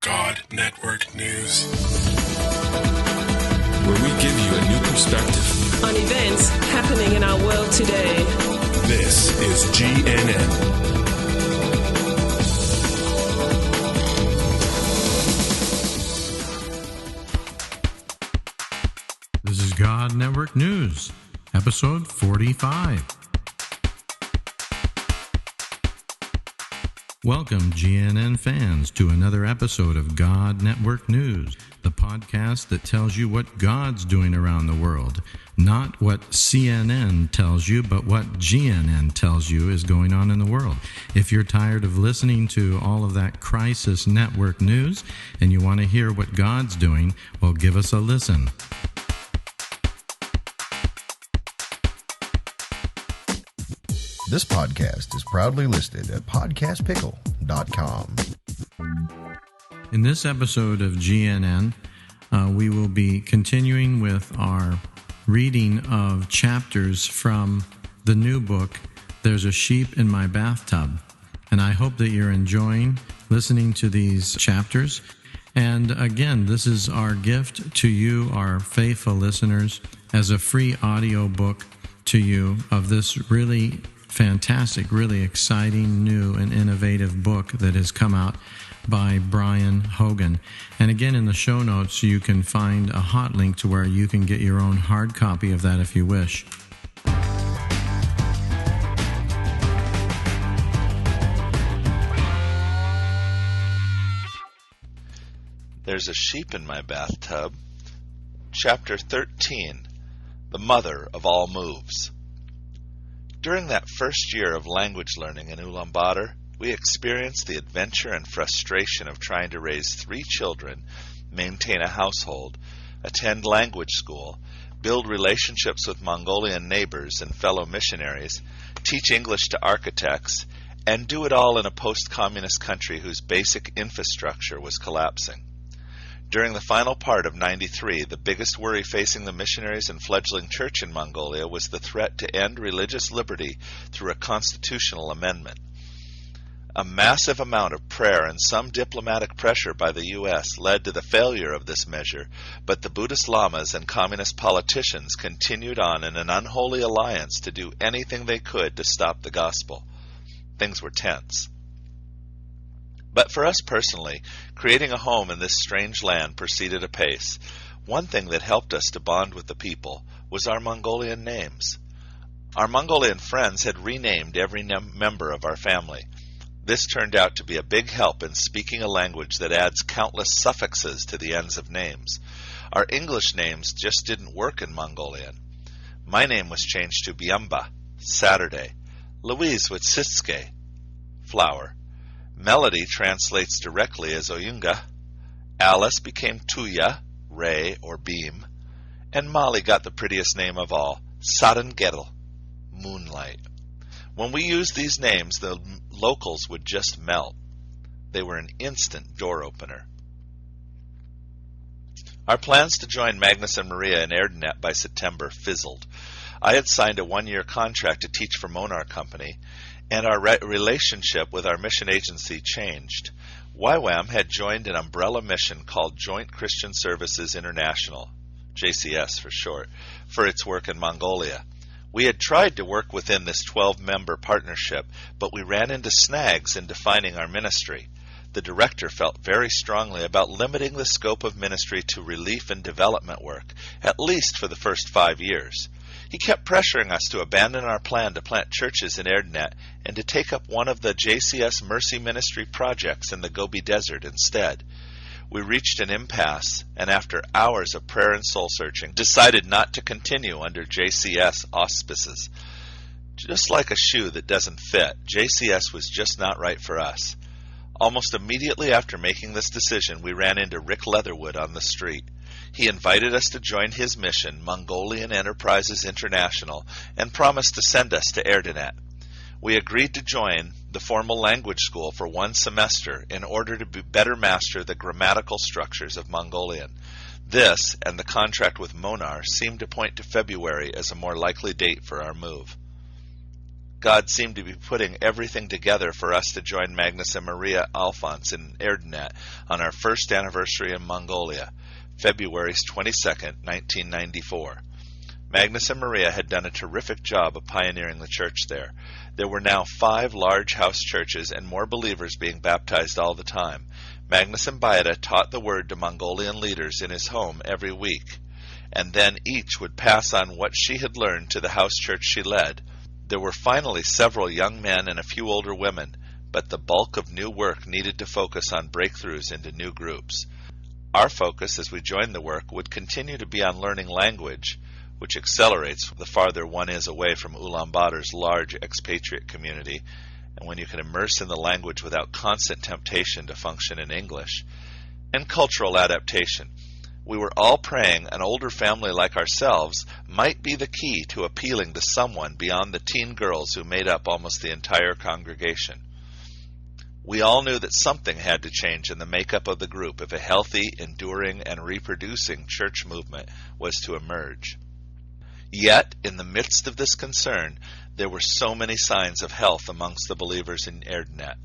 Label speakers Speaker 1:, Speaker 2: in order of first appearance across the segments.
Speaker 1: God Network News,
Speaker 2: where we give you a new perspective
Speaker 3: on events happening in our world today.
Speaker 1: This is GNN.
Speaker 4: This is God Network News, episode 45. Welcome, GNN fans, to another episode of God Network News, the podcast that tells you what God's doing around the world. Not what CNN tells you, but what GNN tells you is going on in the world. If you're tired of listening to all of that crisis network news and you want to hear what God's doing, well, give us a listen.
Speaker 5: This podcast is proudly listed at podcastpickle.com.
Speaker 4: In this episode of GNN, we will be continuing with our reading of chapters from the new book, There's a Sheep in My Bathtub. And I hope that you're enjoying listening to these chapters. And again, this is our gift to you, our faithful listeners, as a free audio book to you of this really fantastic, really exciting, new, and innovative book that has come out by Brian Hogan. And again, in the show notes, you can find a hot link to where you can get your own hard copy of that if you wish.
Speaker 6: There's a Sheep in My Bathtub, Chapter 13, The Mother of All Moves. During that first year of language learning in Ulaanbaatar, we experienced the adventure and frustration of trying to raise 3 children, maintain a household, attend language school, build relationships with Mongolian neighbors and fellow missionaries, teach English to architects, and do it all in a post-communist country whose basic infrastructure was collapsing. During the final part of '93, the biggest worry facing the missionaries and fledgling church in Mongolia was the threat to end religious liberty through a constitutional amendment. A massive amount of prayer and some diplomatic pressure by the U.S. led to the failure of this measure, but the Buddhist lamas and communist politicians continued on in an unholy alliance to do anything they could to stop the gospel. Things were tense. But for us personally, creating a home in this strange land proceeded apace. One thing that helped us to bond with the people was our Mongolian names. Our Mongolian friends had renamed every member of our family. This turned out to be a big help in speaking a language that adds countless suffixes to the ends of names. Our English names just didn't work in Mongolian. My name was changed to Byamba, Saturday. Louise was Sitske, flower. Melody translates directly as Oyunga. Alice became Tuya, ray or beam. And Molly got the prettiest name of all, Sarangedel, moonlight. When we used these names, the locals would just melt. They were an instant door opener. Our plans to join Magnus and Maria in Erdenet by September fizzled. I had signed a 1-year contract to teach for Monar Company, and our relationship with our mission agency changed. YWAM had joined an umbrella mission called Joint Christian Services International, JCS for short, for its work in Mongolia. We had tried to work within this 12-member partnership, but we ran into snags in defining our ministry. The director felt very strongly about limiting the scope of ministry to relief and development work, at least for the first 5 years. He kept pressuring us to abandon our plan to plant churches in Erdenet and to take up one of the JCS Mercy Ministry projects in the Gobi Desert instead. We reached an impasse, and after hours of prayer and soul-searching, decided not to continue under JCS auspices. Just like a shoe that doesn't fit, JCS was just not right for us. Almost immediately after making this decision, we ran into Rick Leatherwood on the street. He invited us to join his mission, Mongolian Enterprises International, and promised to send us to Erdenet. We agreed to join the formal language school for 1 semester in order to better master the grammatical structures of Mongolian. This, and the contract with Monar, seemed to point to February as a more likely date for our move. God seemed to be putting everything together for us to join Magnus and Maria Alphonse in Erdenet on our first anniversary in Mongolia, February 22nd, 1994. Magnus and Maria had done a terrific job of pioneering the church there. There were now 5 large house churches and more believers being baptized all the time. Magnus and Baida taught the word to Mongolian leaders in his home every week, and then each would pass on what she had learned to the house church she led. There were finally several young men and a few older women, but the bulk of new work needed to focus on breakthroughs into new groups. Our focus as we joined the work would continue to be on learning language, which accelerates the farther one is away from Ulaanbaatar's large expatriate community, and when you can immerse in the language without constant temptation to function in English, and cultural adaptation. We were all praying an older family like ourselves might be the key to appealing to someone beyond the teen girls who made up almost the entire congregation. We all knew that something had to change in the makeup of the group if a healthy, enduring, and reproducing church movement was to emerge. Yet, in the midst of this concern, there were so many signs of health amongst the believers in Erdenet.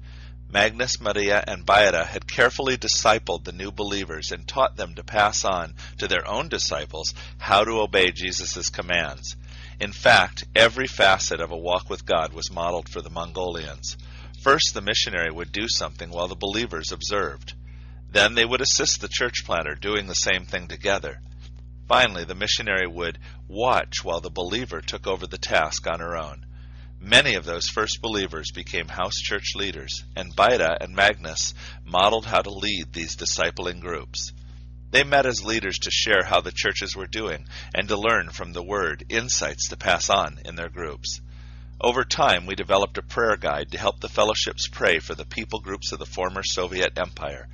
Speaker 6: Magnus, Maria, and Baida had carefully discipled the new believers and taught them to pass on to their own disciples how to obey Jesus' commands. In fact, every facet of a walk with God was modeled for the Mongolians. First, the missionary would do something while the believers observed. Then they would assist the church planter, doing the same thing together. Finally, the missionary would watch while the believer took over the task on her own. Many of those first believers became house church leaders, and Baida and Magnus modeled how to lead these discipling groups. They met as leaders to share how the churches were doing and to learn from the Word insights to pass on in their groups. Over time, we developed a prayer guide to help the fellowships pray for the people groups of the former Soviet Empire.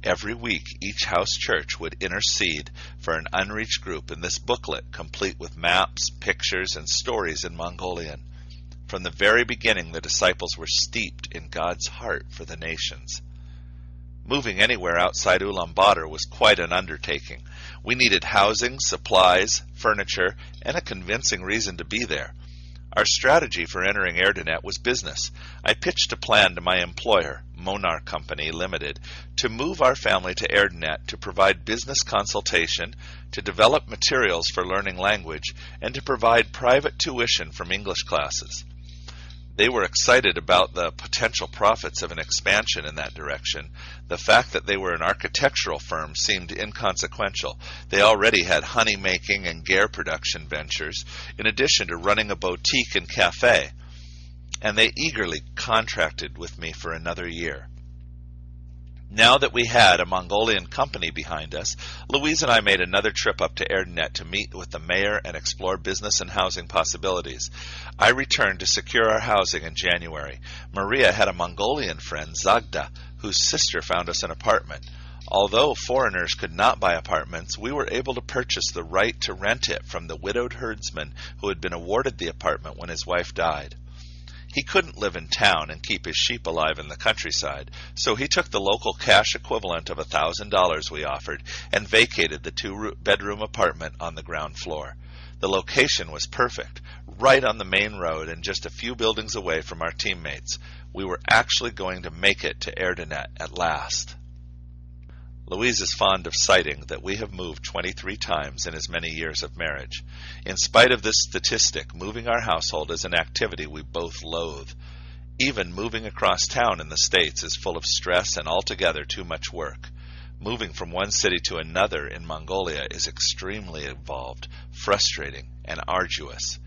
Speaker 6: Every week, each house church would intercede for an unreached group in this booklet, complete with maps, pictures, and stories in Mongolian. From the very beginning, the disciples were steeped in God's heart for the nations. Moving anywhere outside Ulaanbaatar was quite an undertaking. We needed housing, supplies, furniture, and a convincing reason to be there. Our strategy for entering Erdenet was business. I pitched a plan to my employer, Monar Company Limited, to move our family to Erdenet to provide business consultation, to develop materials for learning language, and to provide private tuition from English classes. They were excited about the potential profits of an expansion in that direction. The fact that they were an architectural firm seemed inconsequential. They already had honey making and gear production ventures, in addition to running a boutique and cafe, and they eagerly contracted with me for another year. Now that we had a Mongolian company behind us, Louise and I made another trip up to Erdenet to meet with the mayor and explore business and housing possibilities. I returned to secure our housing in January. Maria had a Mongolian friend, Zagda, whose sister found us an apartment. Although foreigners could not buy apartments, we were able to purchase the right to rent it from the widowed herdsman who had been awarded the apartment when his wife died. He couldn't live in town and keep his sheep alive in the countryside, so he took the local cash equivalent of $1,000 we offered and vacated the 2-bedroom apartment on the ground floor. The location was perfect, right on the main road and just a few buildings away from our teammates. We were actually going to make it to Erdenet at last. Louise is fond of citing that we have moved 23 times in as many years of marriage. In spite of this statistic, moving our household is an activity we both loathe. Even moving across town in the States is full of stress and altogether too much work. Moving from one city to another in Mongolia is extremely involved, frustrating, and arduous.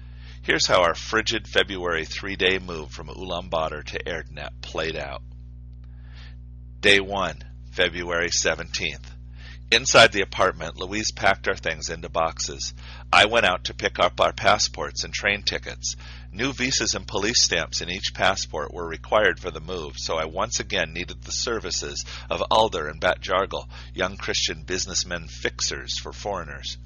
Speaker 6: Here's how our frigid February 3-day move from Ulaanbaatar to Erdenet played out. Day 1. February 17th. Inside the apartment, Louise packed our things into boxes. I went out to pick up our passports and train tickets. New visas and police stamps in each passport were required for the move, so I once again needed the services of Alder and Batjargal, young Christian businessmen fixers for foreigners.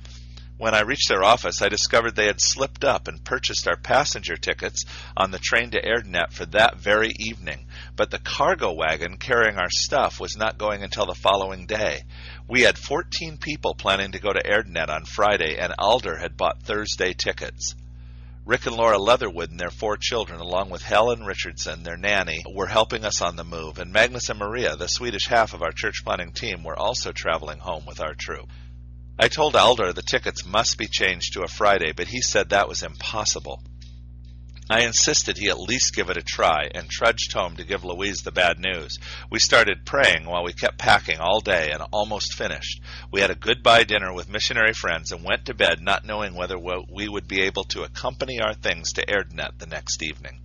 Speaker 6: When I reached their office, I discovered they had slipped up and purchased our passenger tickets on the train to Erdenet for that very evening, but the cargo wagon carrying our stuff was not going until the following day. We had 14 people planning to go to Erdenet on Friday, and Alder had bought Thursday tickets. Rick and Laura Leatherwood and their 4 children, along with Helen Richardson, their nanny, were helping us on the move, and Magnus and Maria, the Swedish half of our church planting team, were also traveling home with our troop. I told Alder the tickets must be changed to a Friday, but he said that was impossible. I insisted he at least give it a try, and trudged home to give Louise the bad news. We started praying while we kept packing all day and almost finished. We had a goodbye dinner with missionary friends and went to bed not knowing whether we would be able to accompany our things to Erdenet the next evening.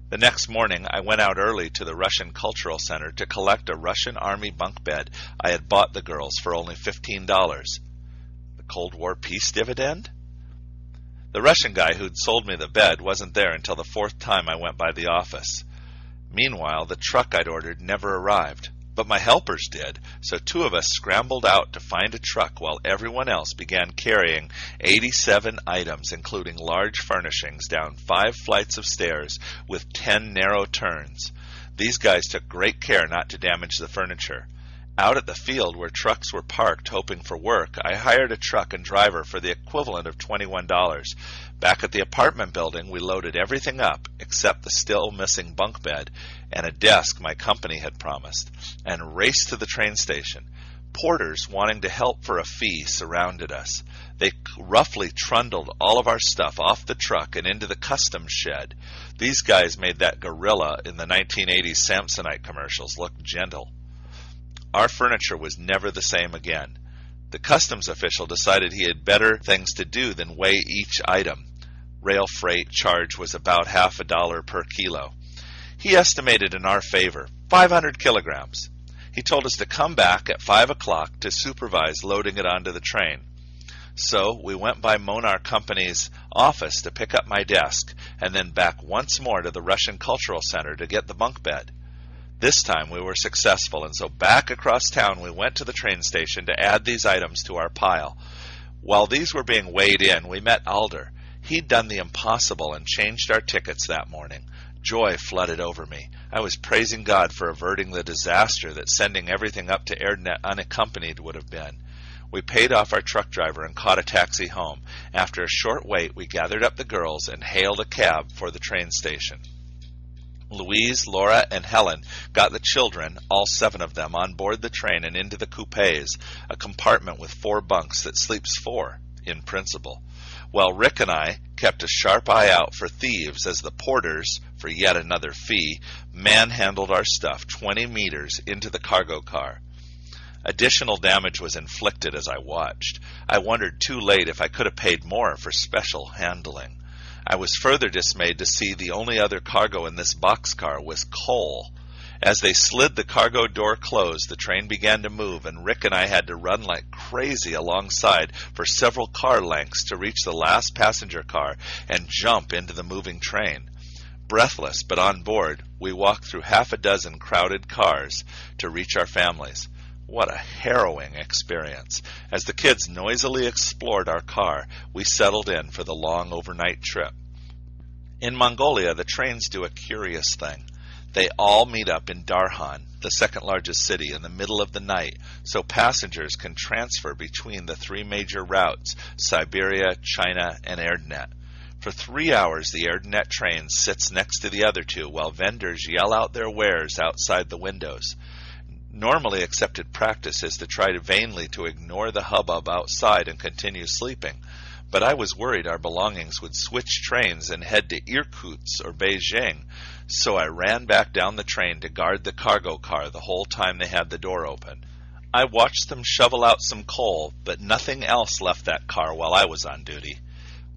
Speaker 6: The next morning I went out early to the Russian Cultural Center to collect a Russian Army bunk bed I had bought the girls for only $15. The Cold War peace dividend? The Russian guy who'd sold me the bed wasn't there until the 4th time I went by the office. Meanwhile, the truck I'd ordered never arrived, but my helpers did, so 2 of us scrambled out to find a truck while everyone else began carrying 87 items, including large furnishings, down 5 flights of stairs with 10 narrow turns. These guys took great care not to damage the furniture. Out at the field where trucks were parked hoping for work, I hired a truck and driver for the equivalent of $21. Back at the apartment building, we loaded everything up except the still missing bunk bed and a desk my company had promised, and raced to the train station. Porters wanting to help for a fee surrounded us. They roughly trundled all of our stuff off the truck and into the customs shed. These guys made that gorilla in the 1980s Samsonite commercials look gentle. Our furniture was never the same again. The customs official decided he had better things to do than weigh each item. Rail freight charge was about $50 per kilo. He estimated in our favor 500 kilograms. He told us to come back at 5 o'clock to supervise loading it onto the train. So we went by Monar Company's office to pick up my desk, and then back once more to the Russian Cultural Center to get the bunk bed. This time we were successful, and so back across town we went to the train station to add these items to our pile. While these were being weighed in, we met Alder. He'd done the impossible and changed our tickets that morning. Joy flooded over me. I was praising God for averting the disaster that sending everything up to Erdenet unaccompanied would have been. We paid off our truck driver and caught a taxi home. After a short wait, we gathered up the girls and hailed a cab for the train station. Louise, Laura, and Helen got the children, all 7 of them, on board the train and into the coupes, a compartment with 4 bunks that sleeps 4, in principle, while Rick and I kept a sharp eye out for thieves as the porters, for yet another fee, manhandled our stuff 20 meters into the cargo car. Additional damage was inflicted as I watched. I wondered too late if I could have paid more for special handling. I was further dismayed to see the only other cargo in this boxcar was coal. As they slid the cargo door closed, the train began to move, and Rick and I had to run like crazy alongside for several car lengths to reach the last passenger car and jump into the moving train. Breathless but on board, we walked through half a dozen crowded cars to reach our families. What a harrowing experience. As the kids noisily explored our car, we settled in for the long overnight trip. In Mongolia, the trains do a curious thing. They all meet up in Darhan, the second largest city, in the middle of the night, so passengers can transfer between the 3 major routes, Siberia, China, and Erdenet. For 3 hours, the Erdenet train sits next to the other 2 while vendors yell out their wares outside the windows. Normally accepted practice is to try vainly to ignore the hubbub outside and continue sleeping, but I was worried our belongings would switch trains and head to Irkutsk or Beijing, so I ran back down the train to guard the cargo car the whole time they had the door open. I watched them shovel out some coal, but nothing else left that car while I was on duty.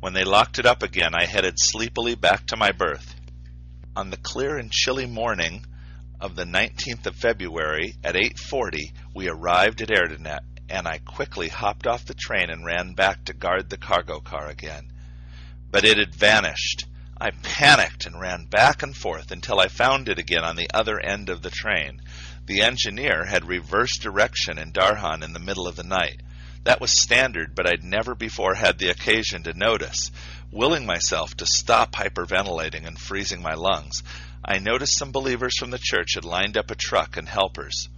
Speaker 6: When they locked it up again, I headed sleepily back to my berth. On the clear and chilly morning of the 19th of February at 8:40, we arrived at Erdenet, and I quickly hopped off the train and ran back to guard the cargo car again. But it had vanished. I panicked and ran back and forth until I found it again on the other end of the train. The engineer had reversed direction in Darhan in the middle of the night. That was standard, but I'd never before had the occasion to notice. Willing myself to stop hyperventilating and freezing my lungs, I noticed some believers from the church had lined up a truck and helpers.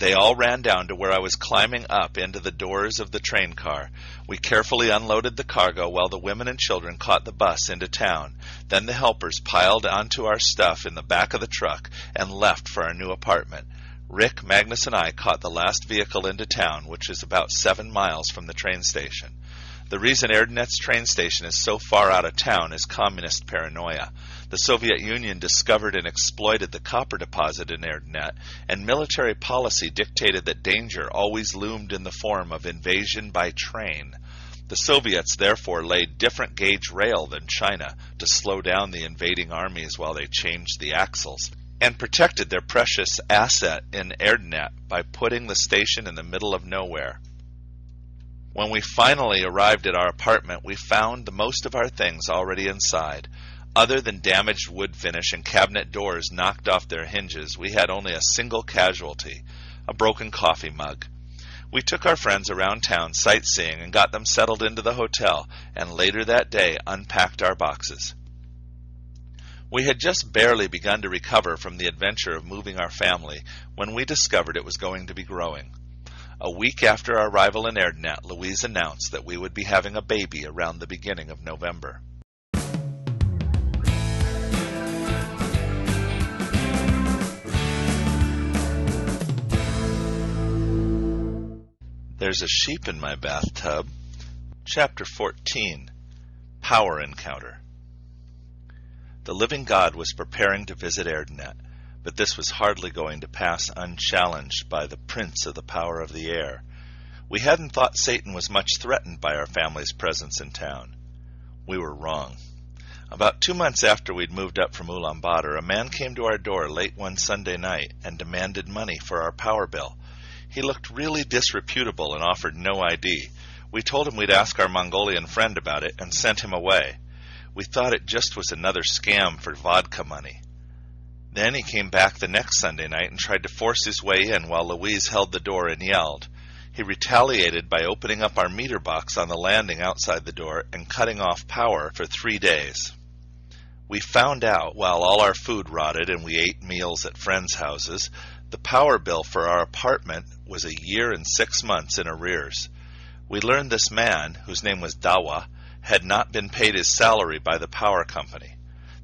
Speaker 6: They all ran down to where I was climbing up into the doors of the train car. We carefully unloaded the cargo while the women and children caught the bus into town. Then the helpers piled onto our stuff in the back of the truck and left for our new apartment. Rick, Magnus, and I caught the last vehicle into town, which is about 7 miles from the train station. The reason Erdenet's train station is so far out of town is communist paranoia. The Soviet Union discovered and exploited the copper deposit in Erdenet, and military policy dictated that danger always loomed in the form of invasion by train. The Soviets therefore laid different gauge rail than China to slow down the invading armies while they changed the axles, and protected their precious asset in Erdenet by putting the station in the middle of nowhere. When we finally arrived at our apartment, we found the most of our things already inside. Other than damaged wood finish and cabinet doors knocked off their hinges, we had only a single casualty, a broken coffee mug. We took our friends around town sightseeing and got them settled into the hotel, and later that day unpacked our boxes. We had just barely begun to recover from the adventure of moving our family when we discovered it was going to be growing. A week after our arrival in Erdenet, Louise announced that we would be having a baby around the beginning of November. There's a sheep in my bathtub. Chapter 14. Power Encounter. The living God was preparing to visit Erdenet, but this was hardly going to pass unchallenged by the prince of the power of the air. We hadn't thought Satan was much threatened by our family's presence in town. We were wrong. About 2 months after we'd moved up from Ulaanbaatar, a man came to our door late one Sunday night and demanded money for our power bill. He looked really disreputable and offered no ID. We told him we'd ask our Mongolian friend about it and sent him away. We thought it just was another scam for vodka money. Then he came back the next Sunday night and tried to force his way in while Louise held the door and yelled. He retaliated by opening up our meter box on the landing outside the door and cutting off power for 3 days. We found out, while all our food rotted and we ate meals at friends' houses, the power bill for our apartment was 1 year and 6 months in arrears. We learned this man, whose name was Dawa, had not been paid his salary by the power company.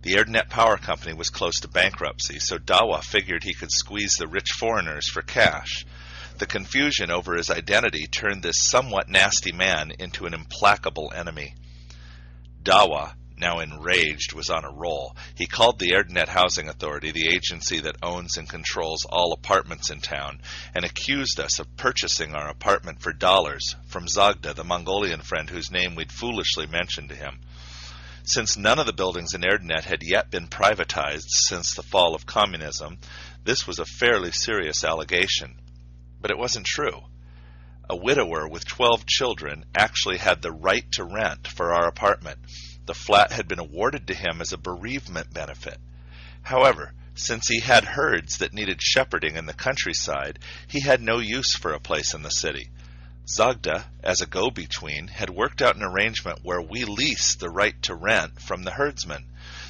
Speaker 6: The Erdenet Power Company was close to bankruptcy, so Dawa figured he could squeeze the rich foreigners for cash. The confusion over his identity turned this somewhat nasty man into an implacable enemy. Dawa, now enraged, was on a roll. He called the Erdenet Housing Authority, the agency that owns and controls all apartments in town, and accused us of purchasing our apartment for dollars from Zagda, the Mongolian friend whose name we'd foolishly mentioned to him. Since none of the buildings in Erdenet had yet been privatized since the fall of communism, this was a fairly serious allegation. But it wasn't true. A widower with 12 children actually had the right to rent for our apartment. The flat had been awarded to him as a bereavement benefit. However, since he had herds that needed shepherding in the countryside, he had no use for a place in the city. Zagda, as a go-between, had worked out an arrangement where we leased the right to rent from the herdsman.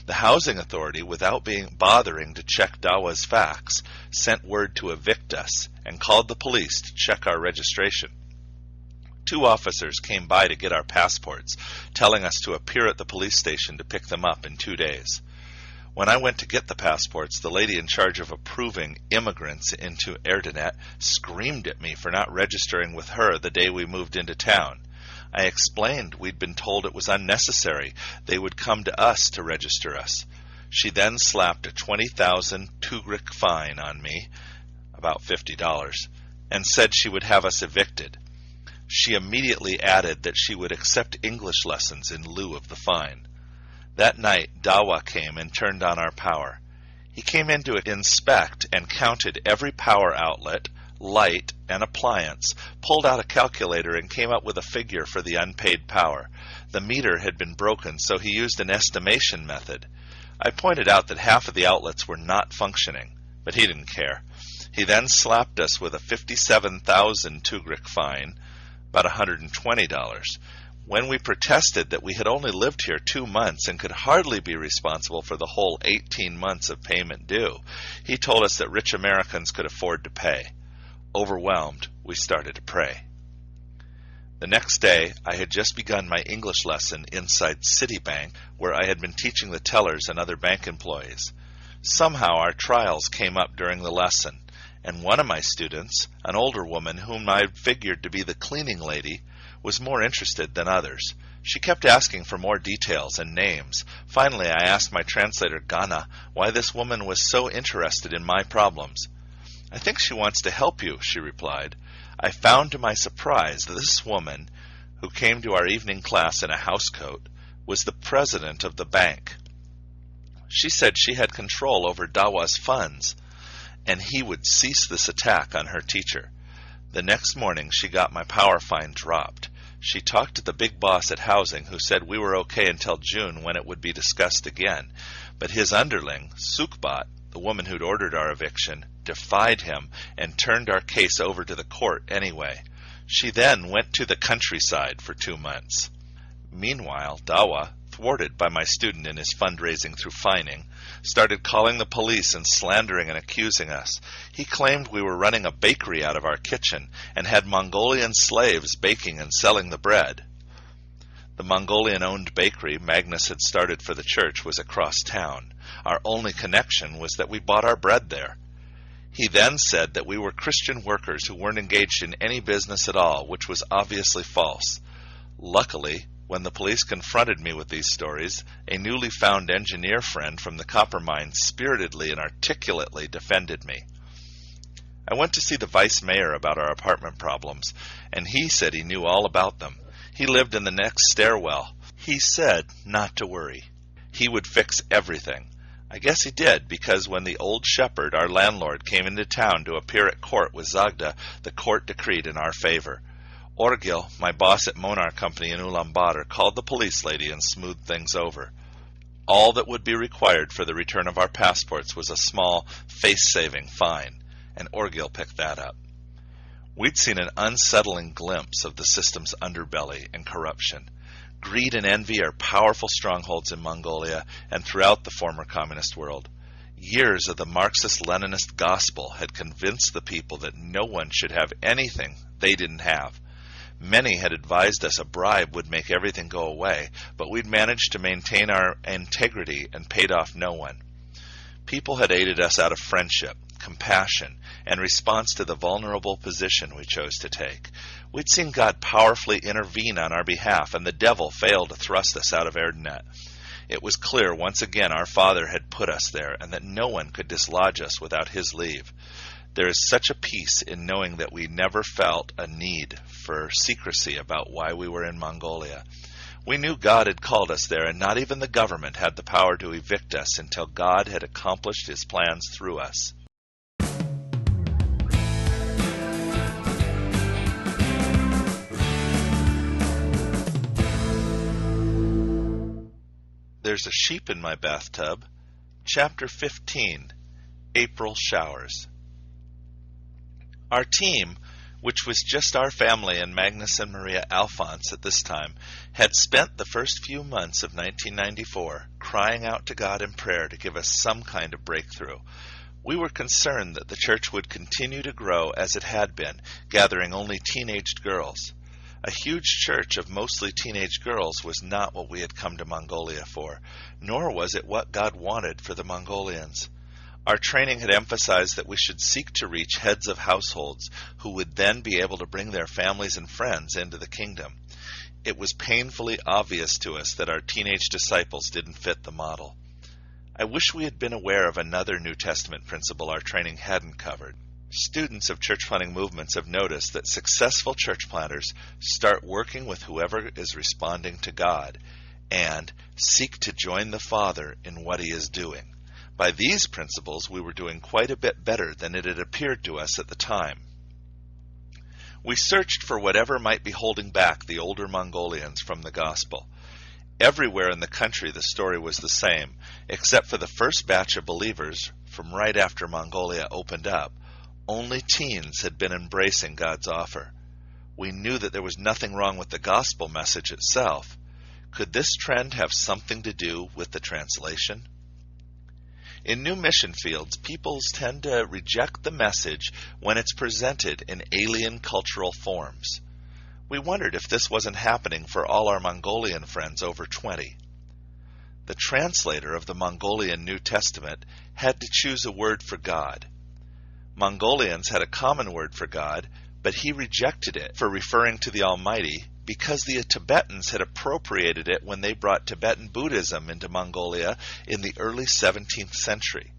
Speaker 6: The housing authority, without bothering to check Dawa's facts, sent word to evict us and called the police to check our registration. 2 officers came by to get our passports, telling us to appear at the police station to pick them up in 2 days. When I went to get the passports, the lady in charge of approving immigrants into Erdenet screamed at me for not registering with her the day we moved into town. I explained we'd been told it was unnecessary. They would come to us to register us. She then slapped a 20,000 tugrik fine on me, about $50, and said she would have us evicted. She immediately added that she would accept English lessons in lieu of the fine. That night, Dawa came and turned on our power. He came in to inspect and counted every power outlet, light, and appliance, pulled out a calculator and came up with a figure for the unpaid power. The meter had been broken, so he used an estimation method. I pointed out that half of the outlets were not functioning, but he didn't care. He then slapped us with a 57,000 tugrik fine, about $120. When we protested that we had only lived here 2 months and could hardly be responsible for the whole 18 months of payment due, he told us that rich Americans could afford to pay. Overwhelmed, we started to pray. The next day, I had just begun my English lesson inside Citibank, where I had been teaching the tellers and other bank employees. Somehow our trials came up during the lesson, and one of my students, an older woman whom I figured to be the cleaning lady, was more interested than others. She kept asking for more details and names. Finally, I asked my translator, Ghana, why this woman was so interested in my problems. "I think she wants to help you," she replied. I found to my surprise that this woman, who came to our evening class in a housecoat, was the president of the bank. She said she had control over Dawa's funds, and he would cease this attack on her teacher. The next morning she got my power fine dropped. She talked to the big boss at housing, who said we were okay until June, when it would be discussed again. But his underling, Sukbat, the woman who'd ordered our eviction, defied him and turned our case over to the court anyway. She then went to the countryside for 2 months. Meanwhile, Dawa, thwarted by my student in his fundraising through fining, started calling the police and slandering and accusing us. He claimed we were running a bakery out of our kitchen and had Mongolian slaves baking and selling the bread. The Mongolian-owned bakery Magnus had started for the church was across town. Our only connection was that we bought our bread there. He then said that we were Christian workers who weren't engaged in any business at all, which was obviously false. Luckily, when the police confronted me with these stories, a newly found engineer friend from the copper mine spiritedly and articulately defended me. I went to see the vice mayor about our apartment problems, and he said he knew all about them. He lived in the next stairwell. He said not to worry. He would fix everything. I guess he did, because when the old shepherd, our landlord, came into town to appear at court with Zagda, the court decreed in our favor. Orgil, my boss at Monar Company in Ulaanbaatar, called the police lady and smoothed things over. All that would be required for the return of our passports was a small, face-saving fine, and Orgil picked that up. We'd seen an unsettling glimpse of the system's underbelly and corruption. Greed and envy are powerful strongholds in Mongolia and throughout the former communist world. Years of the Marxist-Leninist gospel had convinced the people that no one should have anything they didn't have. Many had advised us a bribe would make everything go away, but we'd managed to maintain our integrity and paid off no one. People had aided us out of friendship, compassion, and response to the vulnerable position we chose to take. We'd seen God powerfully intervene on our behalf, and the devil failed to thrust us out of Erdenet. It was clear once again our Father had put us there, and that no one could dislodge us without His leave. There is such a peace in knowing that we never felt a need for secrecy about why we were in Mongolia. We knew God had called us there, and not even the government had the power to evict us until God had accomplished His plans through us. There's a Sheep in My Bathtub, Chapter 15, April Showers. Our team, which was just our family and Magnus and Maria Alphonse at this time, had spent the first few months of 1994 crying out to God in prayer to give us some kind of breakthrough. We were concerned that the church would continue to grow as it had been, gathering only teenaged girls. A huge church of mostly teenage girls was not what we had come to Mongolia for, nor was it what God wanted for the Mongolians. Our training had emphasized that we should seek to reach heads of households who would then be able to bring their families and friends into the kingdom. It was painfully obvious to us that our teenage disciples didn't fit the model. I wish we had been aware of another New Testament principle our training hadn't covered. Students of church planting movements have noticed that successful church planters start working with whoever is responding to God and seek to join the Father in what He is doing. By these principles, we were doing quite a bit better than it had appeared to us at the time. We searched for whatever might be holding back the older Mongolians from the gospel. Everywhere in the country the story was the same, except for the first batch of believers from right after Mongolia opened up. Only teens had been embracing God's offer. We knew that there was nothing wrong with the gospel message itself. Could this trend have something to do with the translation? In new mission fields, peoples tend to reject the message when it's presented in alien cultural forms. We wondered if this wasn't happening for all our Mongolian friends over 20. The translator of the Mongolian New Testament had to choose a word for God. Mongolians had a common word for God, but he rejected it for referring to the Almighty because the Tibetans had appropriated it when they brought Tibetan Buddhism into Mongolia in the early 17th century.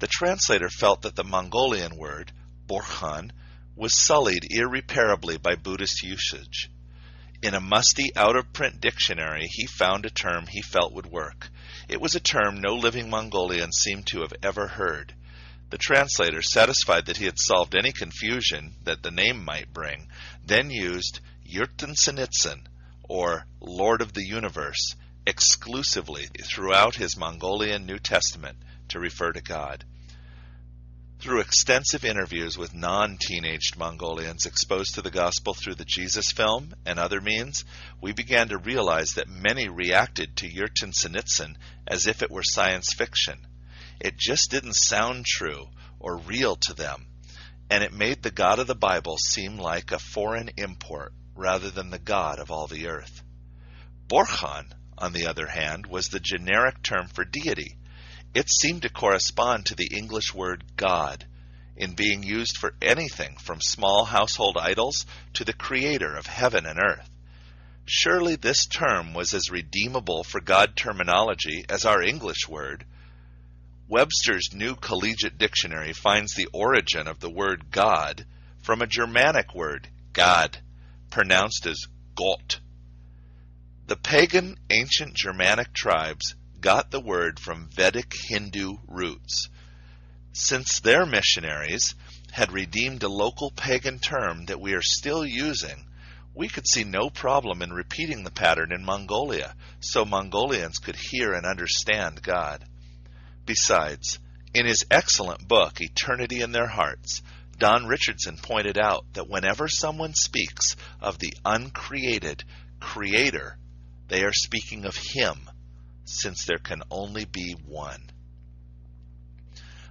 Speaker 6: The translator felt that the Mongolian word, Borkhan, was sullied irreparably by Buddhist usage. In a musty, out-of-print dictionary, he found a term he felt would work. It was a term no living Mongolian seemed to have ever heard. The translator, satisfied that he had solved any confusion that the name might bring, then used Yurtsenitsen, or Lord of the Universe, exclusively throughout his Mongolian New Testament to refer to God. Through extensive interviews with non-teenaged Mongolians exposed to the gospel through the Jesus film and other means, we began to realize that many reacted to Yurtsenitsen as if it were science fiction. It just didn't sound true or real to them, and it made the God of the Bible seem like a foreign import rather than the God of all the earth. Borkhan, on the other hand, was the generic term for deity. It seemed to correspond to the English word God, in being used for anything from small household idols to the creator of heaven and earth. Surely this term was as redeemable for God terminology as our English word. Webster's New Collegiate Dictionary finds the origin of the word God from a Germanic word, God, pronounced as Gott. The pagan ancient Germanic tribes got the word from Vedic Hindu roots. Since their missionaries had redeemed a local pagan term that we are still using, we could see no problem in repeating the pattern in Mongolia, so Mongolians could hear and understand God. Besides, in his excellent book, Eternity in Their Hearts, Don Richardson pointed out that whenever someone speaks of the uncreated Creator, they are speaking of Him, since there can only be one.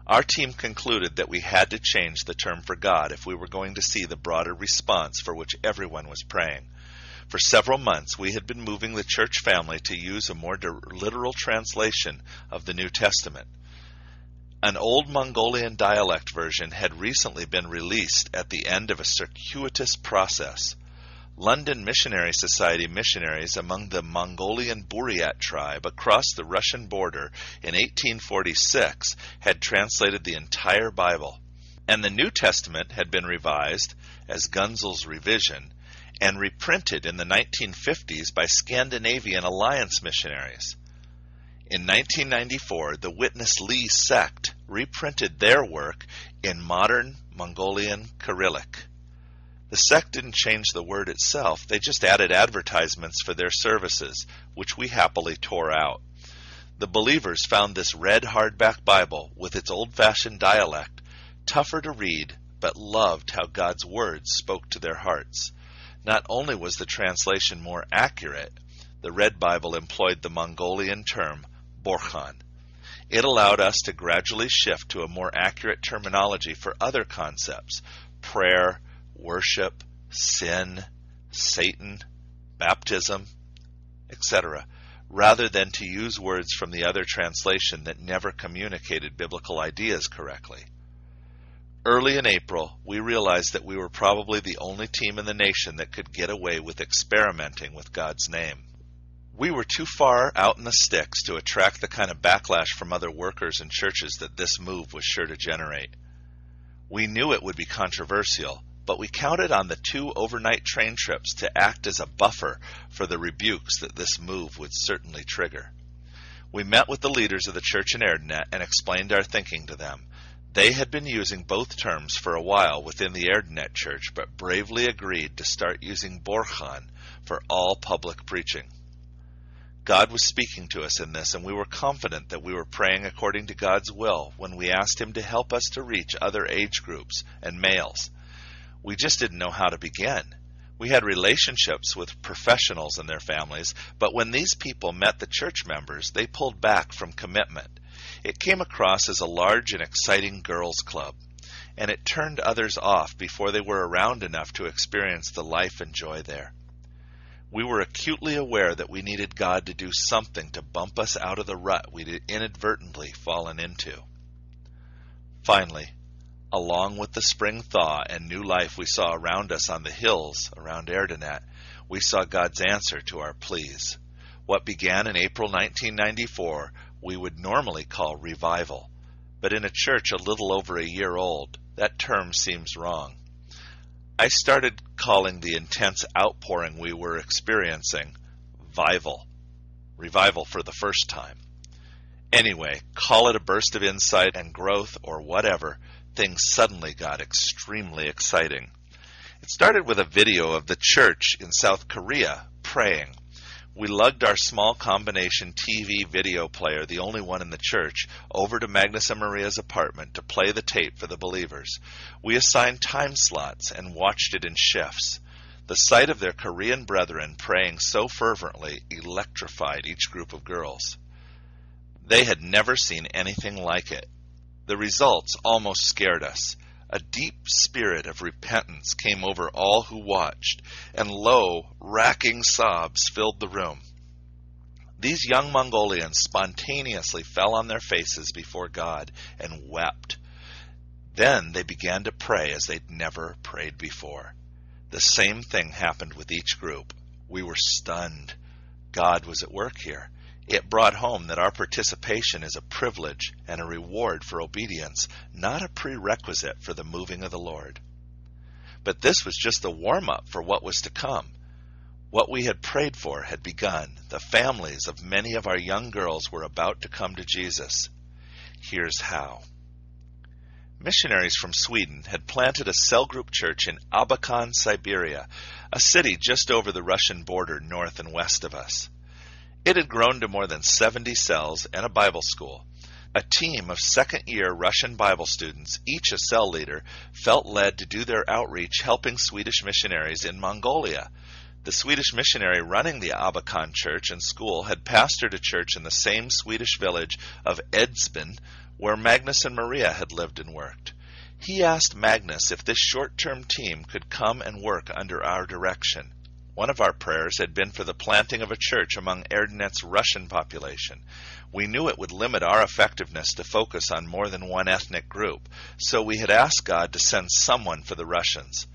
Speaker 6: Our team concluded that we had to change the term for God if we were going to see the broader response for which everyone was praying. For several months, we had been moving the church family to use a more literal translation of the New Testament. An old Mongolian dialect version had recently been released at the end of a circuitous process. London Missionary Society missionaries among the Mongolian Buryat tribe across the Russian border in 1846 had translated the entire Bible, and the New Testament had been revised, as Gunzel's revision, and reprinted in the 1950s by Scandinavian Alliance missionaries. In 1994, the Witness Lee sect reprinted their work in modern Mongolian Cyrillic. The sect didn't change the word itself, they just added advertisements for their services, which we happily tore out. The believers found this red hardback Bible, with its old-fashioned dialect, tougher to read, but loved how God's words spoke to their hearts. Not only was the translation more accurate, the Red Bible employed the Mongolian term, Borkhan. It allowed us to gradually shift to a more accurate terminology for other concepts, prayer, worship, sin, Satan, baptism, etc., rather than to use words from the other translation that never communicated biblical ideas correctly. Early in April, we realized that we were probably the only team in the nation that could get away with experimenting with God's name. We were too far out in the sticks to attract the kind of backlash from other workers and churches that this move was sure to generate. We knew it would be controversial, but we counted on the 2 overnight train trips to act as a buffer for the rebukes that this move would certainly trigger. We met with the leaders of the church in Erdenet and explained our thinking to them. They had been using both terms for a while within the Erdenet church, but bravely agreed to start using Borkhan for all public preaching. God was speaking to us in this, and we were confident that we were praying according to God's will when we asked Him to help us to reach other age groups and males. We just didn't know how to begin. We had relationships with professionals and their families, but when these people met the church members, they pulled back from commitment. It came across as a large and exciting girls' club, and it turned others off before they were around enough to experience the life and joy there. We were acutely aware that we needed God to do something to bump us out of the rut we'd inadvertently fallen into. Finally, along with the spring thaw and new life we saw around us on the hills around Erdenet, we saw God's answer to our pleas. What began in April 1994 we would normally call revival, but in a church a little over a year old, that term seems wrong. I started calling the intense outpouring we were experiencing revival for the first time. Anyway, call it a burst of insight and growth or whatever, things suddenly got extremely exciting. It started with a video of the church in South Korea praying. We lugged our small combination TV video player, the only one in the church, over to Magnus and Maria's apartment to play the tape for the believers. We assigned time slots and watched it in shifts. The sight of their Korean brethren praying so fervently electrified each group of girls. They had never seen anything like it. The results almost scared us. A deep spirit of repentance came over all who watched, and low, racking sobs filled the room. These young Mongolians spontaneously fell on their faces before God and wept. Then they began to pray as they'd never prayed before. The same thing happened with each group. We were stunned. God was at work here. It brought home that our participation is a privilege and a reward for obedience, not a prerequisite for the moving of the Lord. But this was just the warm-up for what was to come. What we had prayed for had begun. The families of many of our young girls were about to come to Jesus. Here's how. Missionaries from Sweden had planted a cell group church in Abakan, Siberia, a city just over the Russian border north and west of us. It had grown to more than 70 cells and a Bible school. A team of second-year Russian Bible students, each a cell leader, felt led to do their outreach helping Swedish missionaries in Mongolia. The Swedish missionary running the Abakan church and school had pastored a church in the same Swedish village of Edsbyn, where Magnus and Maria had lived and worked. He asked Magnus if this short-term team could come and work under our direction. One of our prayers had been for the planting of a church among Erdenet's Russian population. We knew it would limit our effectiveness to focus on more than one ethnic group, so we had asked God to send someone for the Russians.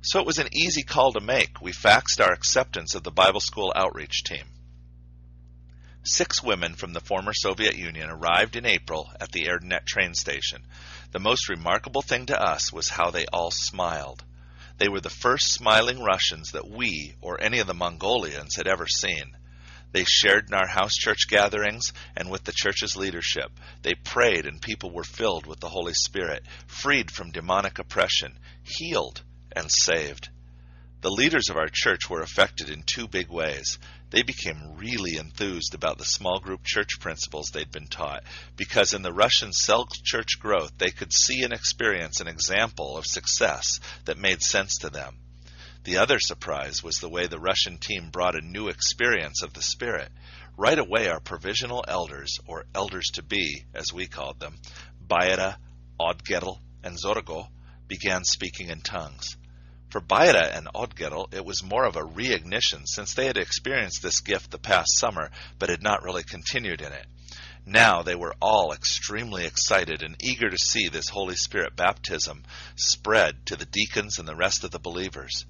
Speaker 6: So it was an easy call to make. We faxed our acceptance of the Bible school outreach team. 6 women from the former Soviet Union arrived in April at the Erdenet train station. The most remarkable thing to us was how they all smiled. They were the first smiling Russians that we, or any of the Mongolians, had ever seen. They shared in our house church gatherings and with the church's leadership. They prayed and people were filled with the Holy Spirit, freed from demonic oppression, healed, and saved. The leaders of our church were affected in 2 big ways. They became really enthused about the small group church principles they'd been taught, because in the Russian cell church growth they could see and experience an example of success that made sense to them. The other surprise was the way the Russian team brought a new experience of the Spirit. Right away our provisional elders, or elders-to-be, as we called them, Bayra, Odgetl, and Zorogo, began speaking in tongues. For Bayra and Odgetl, it was more of a reignition since they had experienced this gift the past summer but had not really continued in it. Now they were all extremely excited and eager to see this Holy Spirit baptism spread to the deacons and the rest of the believers.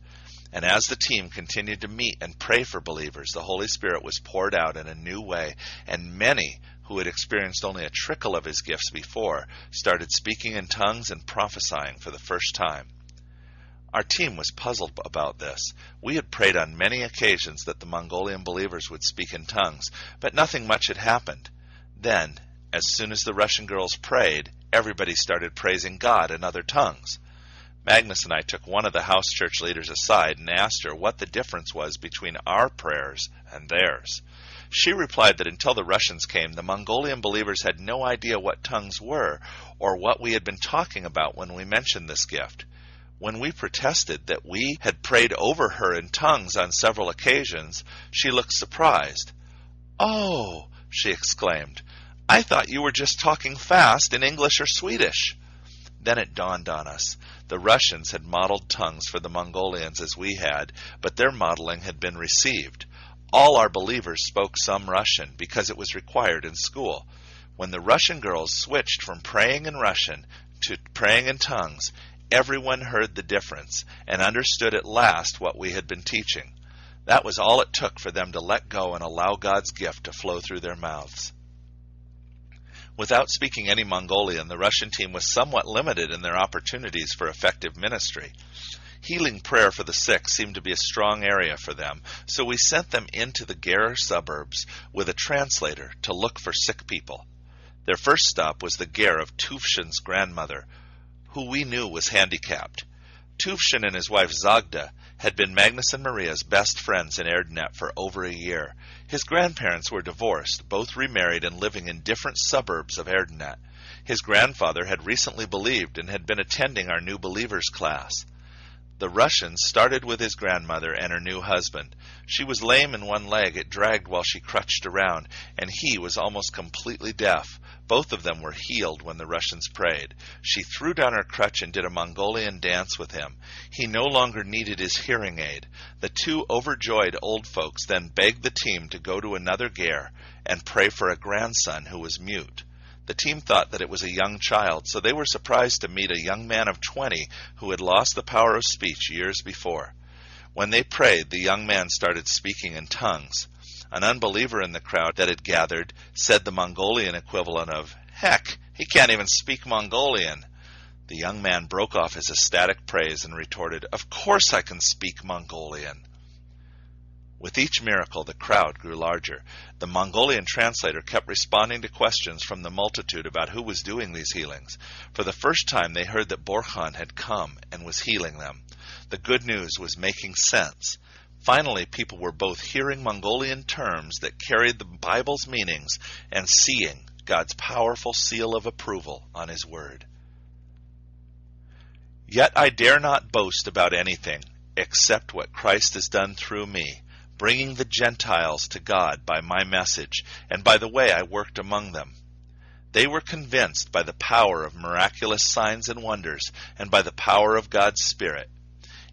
Speaker 6: And as the team continued to meet and pray for believers, the Holy Spirit was poured out in a new way, and many who had experienced only a trickle of his gifts before started speaking in tongues and prophesying for the first time. Our team was puzzled about this. We had prayed on many occasions that the Mongolian believers would speak in tongues, but nothing much had happened. Then, as soon as the Russian girls prayed, everybody started praising God in other tongues. Magnus and I took one of the house church leaders aside and asked her what the difference was between our prayers and theirs. She replied that until the Russians came, the Mongolian believers had no idea what tongues were or what we had been talking about when we mentioned this gift. When we protested that we had prayed over her in tongues on several occasions, she looked surprised. "Oh," she exclaimed, I thought you were just talking fast in English or Swedish." Then it dawned on us. The Russians had modeled tongues for the Mongolians as we had, but their modeling had been received. All our believers spoke some Russian because it was required in school. When the Russian girls switched from praying in Russian to praying in tongues, everyone heard the difference and understood at last what we had been teaching. That was all it took for them to let go and allow God's gift to flow through their mouths. Without speaking any Mongolian, the Russian team was somewhat limited in their opportunities for effective ministry. Healing prayer for the sick seemed to be a strong area for them, so we sent them into the Gera suburbs with a translator to look for sick people. Their first stop was the ger of Tuvshin's grandmother, who we knew was handicapped. Tuvshin and his wife Zagda had been Magnus and Maria's best friends in Erdenet for over a year. His grandparents were divorced, both remarried and living in different suburbs of Erdenet. His grandfather had recently believed and had been attending our new believers class. The Russian started with his grandmother and her new husband. She was lame in one leg, it dragged while she crutched around, and he was almost completely deaf. Both of them were healed when the Russians prayed. She threw down her crutch and did a Mongolian dance with him. He no longer needed his hearing aid. The two overjoyed old folks then begged the team to go to another ger and pray for a grandson who was mute. The team thought that it was a young child, so they were surprised to meet a young man of 20 who had lost the power of speech years before. When they prayed, the young man started speaking in tongues. An unbeliever in the crowd that had gathered said the Mongolian equivalent of, "Heck, he can't even speak Mongolian." The young man broke off his ecstatic praise and retorted, "Of course I can speak Mongolian." With each miracle, the crowd grew larger. The Mongolian translator kept responding to questions from the multitude about who was doing these healings. For the first time, they heard that Borkhan had come and was healing them. The good news was making sense. Finally, people were both hearing Mongolian terms that carried the Bible's meanings and seeing God's powerful seal of approval on His Word. "Yet I dare not boast about anything except what Christ has done through me, bringing the Gentiles to God by my message and by the way I worked among them. They were convinced by the power of miraculous signs and wonders and by the power of God's Spirit.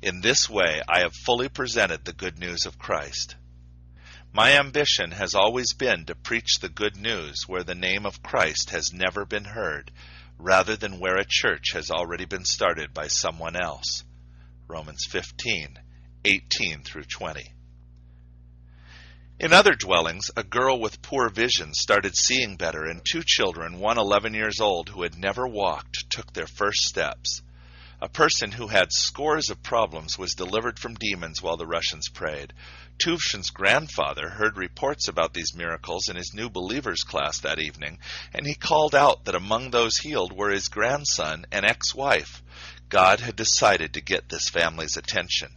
Speaker 6: In this way I have fully presented the good news of Christ. My ambition has always been to preach the good news where the name of Christ has never been heard, rather than where a church has already been started by someone else." Romans 15:18 through 20. In other dwellings, a girl with poor vision started seeing better, and two children, one 11 years old who had never walked, took their first steps. A person who had scores of problems was delivered from demons while the Russians prayed. Tuvshin's grandfather heard reports about these miracles in his new believers class that evening, and he called out that among those healed were his grandson and ex-wife. God had decided to get this family's attention.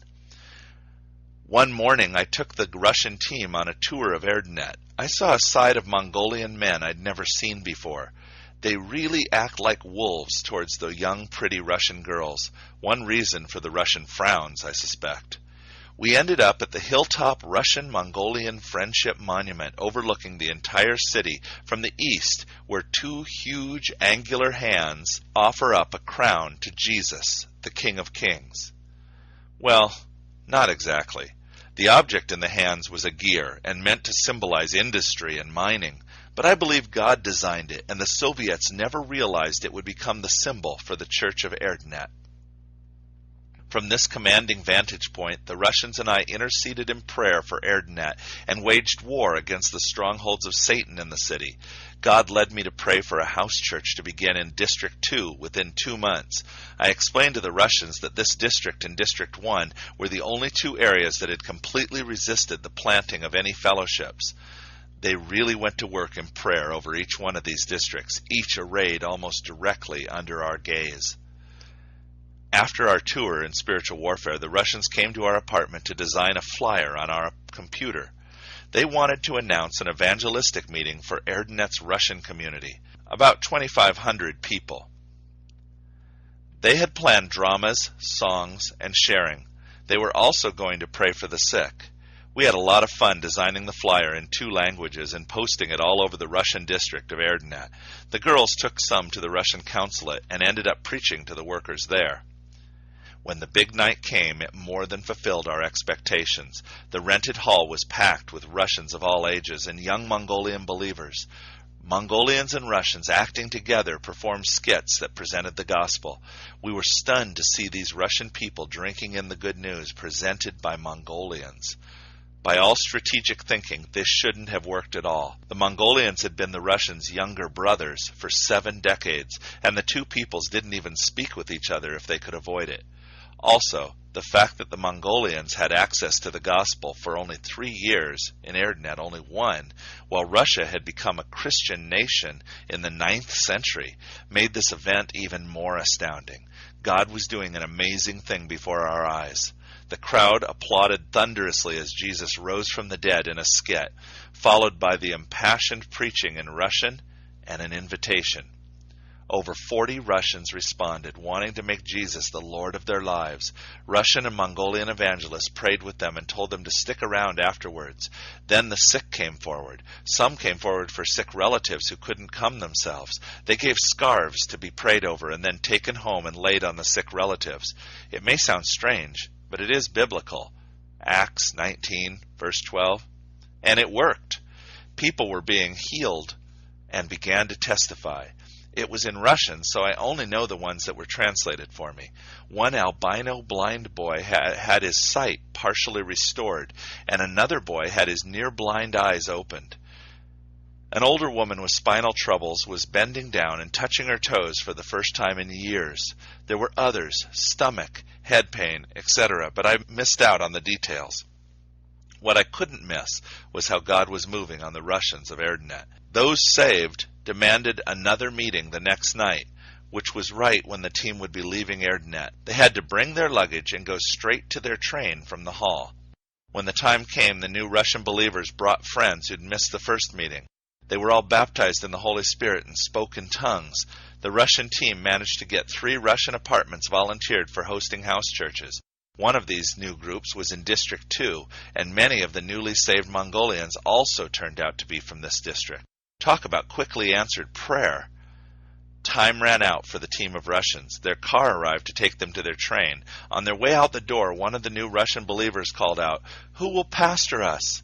Speaker 6: One morning I took the Russian team on a tour of Erdenet. I saw a side of Mongolian men I'd never seen before. They really act like wolves towards the young, pretty Russian girls. One reason for the Russian frowns, I suspect. We ended up at the hilltop Russian-Mongolian Friendship Monument overlooking the entire city from the east, where two huge angular hands offer up a crown to Jesus, the King of Kings. Well, not exactly. The object in the hands was a gear and meant to symbolize industry and mining, but I believe God designed it, and the Soviets never realized it would become the symbol for the Church of Erdenet. From this commanding vantage point, the Russians and I interceded in prayer for Erdenet and waged war against the strongholds of Satan in the city. God led me to pray for a house church to begin in District 2 within 2 months. I explained to the Russians that this district and District 1 were the only two areas that had completely resisted the planting of any fellowships. They really went to work in prayer over each one of these districts, each arrayed almost directly under our gaze. After our tour in spiritual warfare, the Russians came to our apartment to design a flyer on our computer. They wanted to announce an evangelistic meeting for Erdenet's Russian community, about 2,500 people. They had planned dramas, songs, and sharing. They were also going to pray for the sick. We had a lot of fun designing the flyer in 2 languages and posting it all over the Russian district of Erdenet. The girls took some to the Russian consulate and ended up preaching to the workers there. When the big night came, it more than fulfilled our expectations. The rented hall was packed with Russians of all ages and young Mongolian believers. Mongolians and Russians acting together performed skits that presented the gospel. We were stunned to see these Russian people drinking in the good news presented by Mongolians. By all strategic thinking, this shouldn't have worked at all. The Mongolians had been the Russians' younger brothers for 7 decades, and the 2 peoples didn't even speak with each other if they could avoid it. Also, the fact that the Mongolians had access to the gospel for only 3 years, in Erdenet only 1, while Russia had become a Christian nation in the 9th century, made this event even more astounding. God was doing an amazing thing before our eyes. The crowd applauded thunderously as Jesus rose from the dead in a skit, followed by the impassioned preaching in Russian and an invitation. Over 40 Russians responded, wanting to make Jesus the Lord of their lives. Russian and Mongolian evangelists prayed with them and told them to stick around afterwards. Then the sick came forward. Some came forward for sick relatives who couldn't come themselves. They gave scarves to be prayed over and then taken home and laid on the sick relatives. It may sound strange, but it is biblical. Acts 19, verse 12. And it worked. People were being healed and began to testify. It was in Russian, so I only know the ones that were translated for me. One albino blind boy had his sight partially restored, and another boy had his near-blind eyes opened. An older woman with spinal troubles was bending down and touching her toes for the first time in years. There were others, stomach, head pain, etc., but I missed out on the details. What I couldn't miss was how God was moving on the Russians of Erdenet. Those saved demanded another meeting the next night, which was right when the team would be leaving Erdenet. They had to bring their luggage and go straight to their train from the hall. When the time came, the new Russian believers brought friends who'd missed the first meeting. They were all baptized in the Holy Spirit and spoke in tongues. The Russian team managed to get 3 Russian apartments volunteered for hosting house churches. One of these new groups was in District 2, and many of the newly saved Mongolians also turned out to be from this district. Talk about quickly answered prayer. Time ran out for the team of Russians. Their car arrived to take them to their train. On their way out the door, one of the new Russian believers called out, "Who will pastor us?"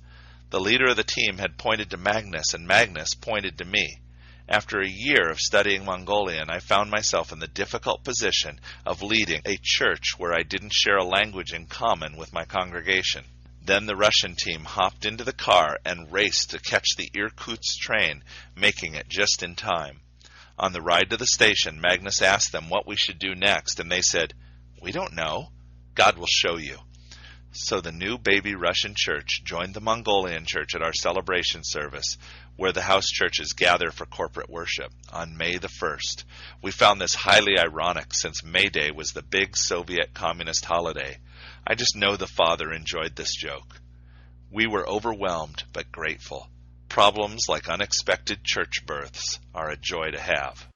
Speaker 6: The leader of the team had pointed to Magnus, and Magnus pointed to me. After a year of studying Mongolian, I found myself in the difficult position of leading a church where I didn't share a language in common with my congregation. Then the Russian team hopped into the car and raced to catch the Irkutsk train, making it just in time. On the ride to the station, Magnus asked them what we should do next, and they said, "We don't know. God will show you." So the new baby Russian church joined the Mongolian church at our celebration service, where the house churches gather for corporate worship, on May the 1st. We found this highly ironic since May Day was the big Soviet communist holiday. I just know the Father enjoyed this joke. We were overwhelmed but grateful. Problems like unexpected church births are a joy to have.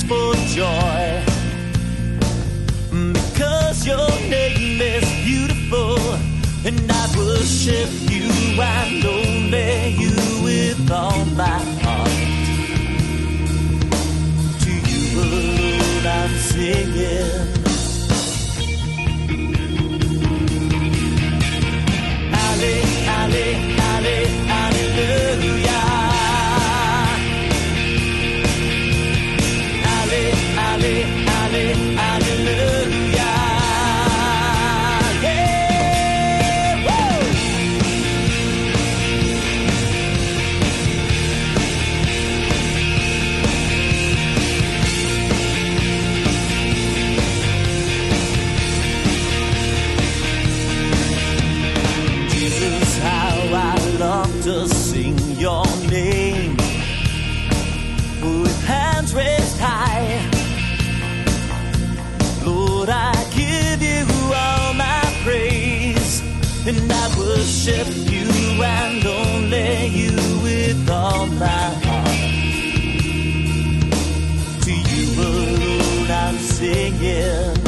Speaker 7: For joy, because your name is beautiful, and I worship you and only you with all my heart. To you alone I'm singing. Ale, ale, ale, ale. to sing your name with hands raised high. Lord, I give you all my praise, and I worship you and only you with all my heart. To you alone I'm singing.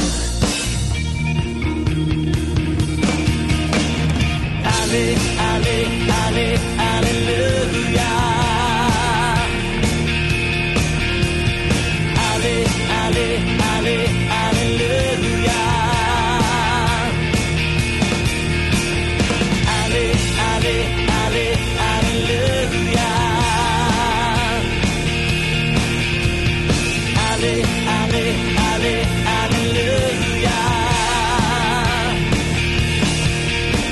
Speaker 7: Ale, ale, ale, hallelujah. Ale, ale, ale, hallelujah. Ale, ale, ale, hallelujah. Ale, ale, ale, hallelujah.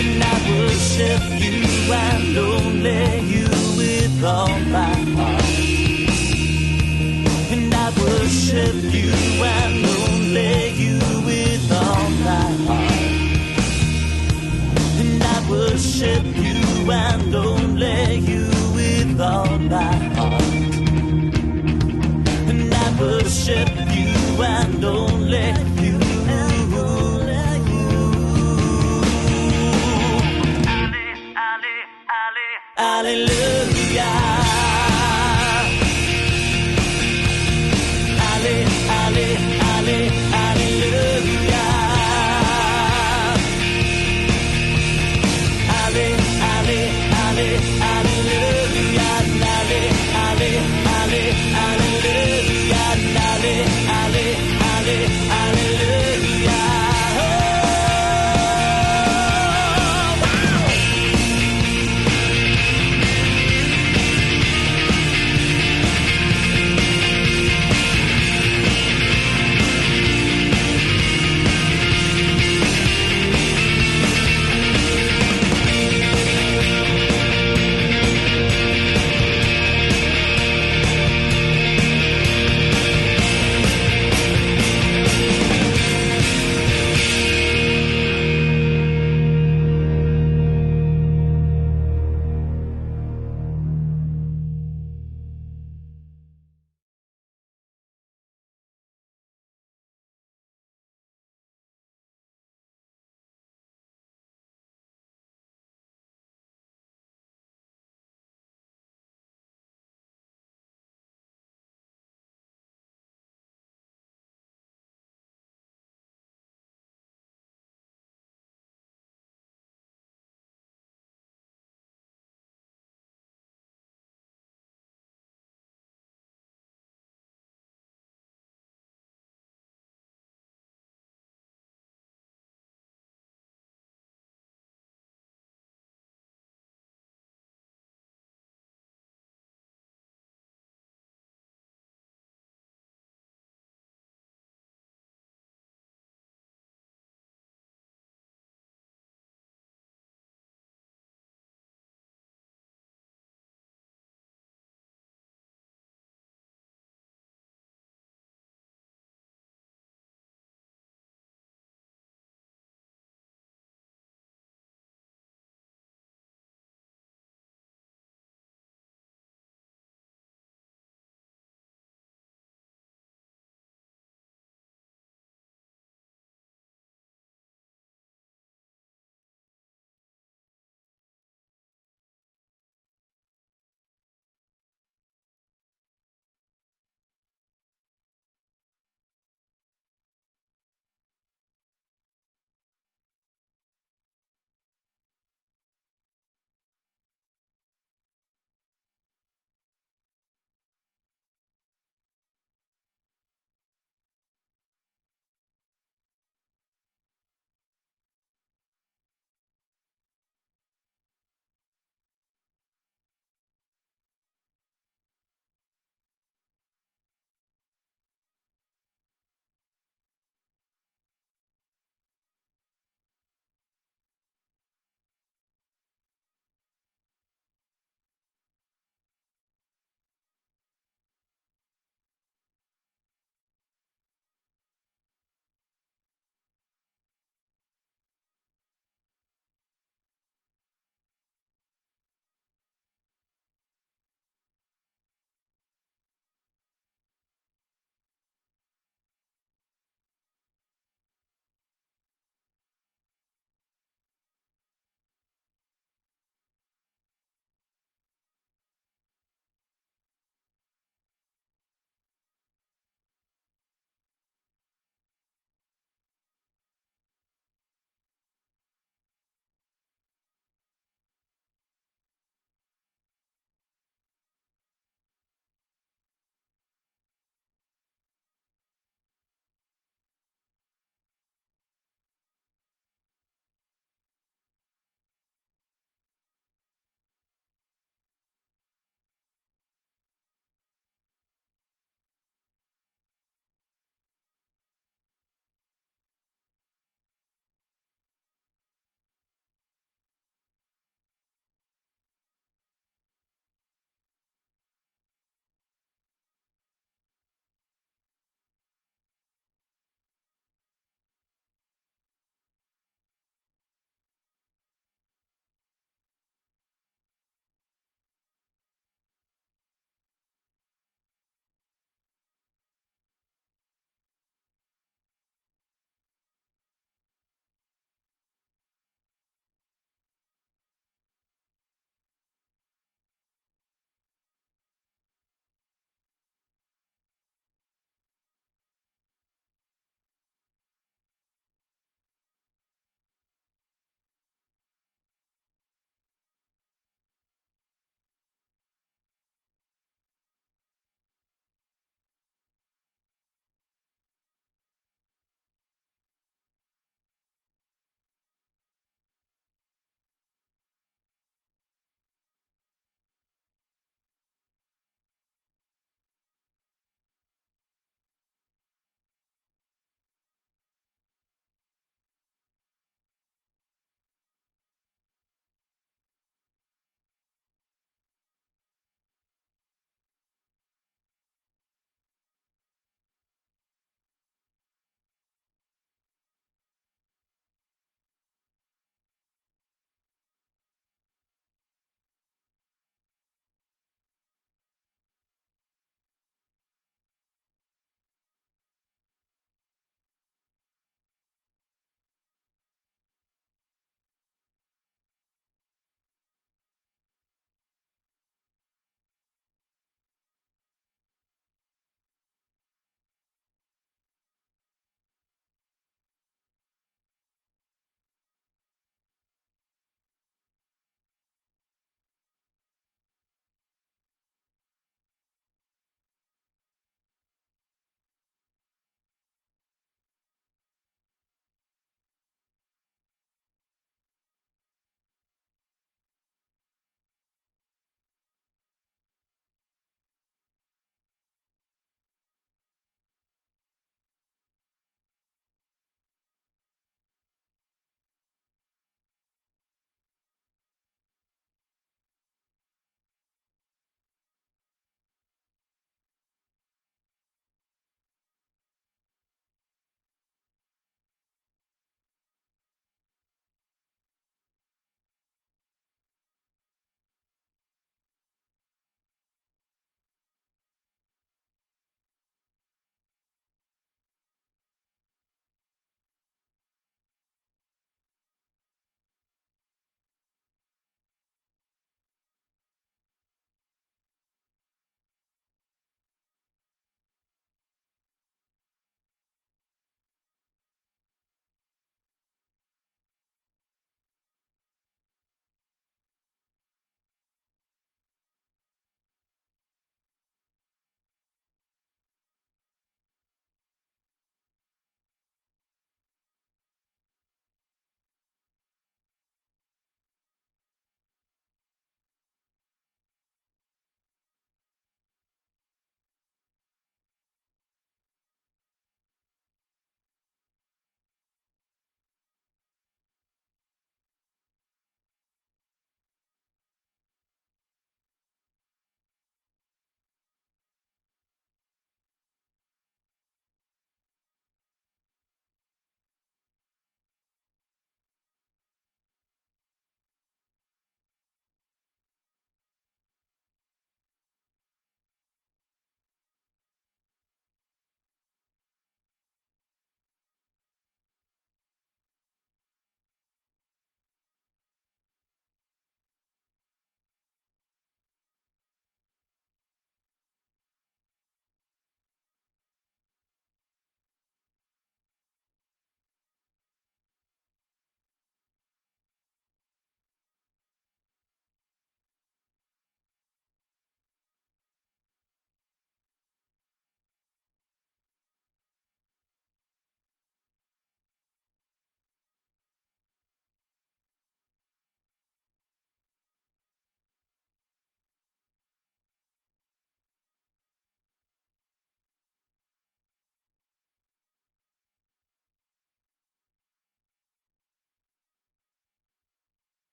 Speaker 7: And I worship you and only you with all my heart. And I worship you and only you with all my heart. And I worship you and only you with all my heart. And I worship you and only you. Hallelujah.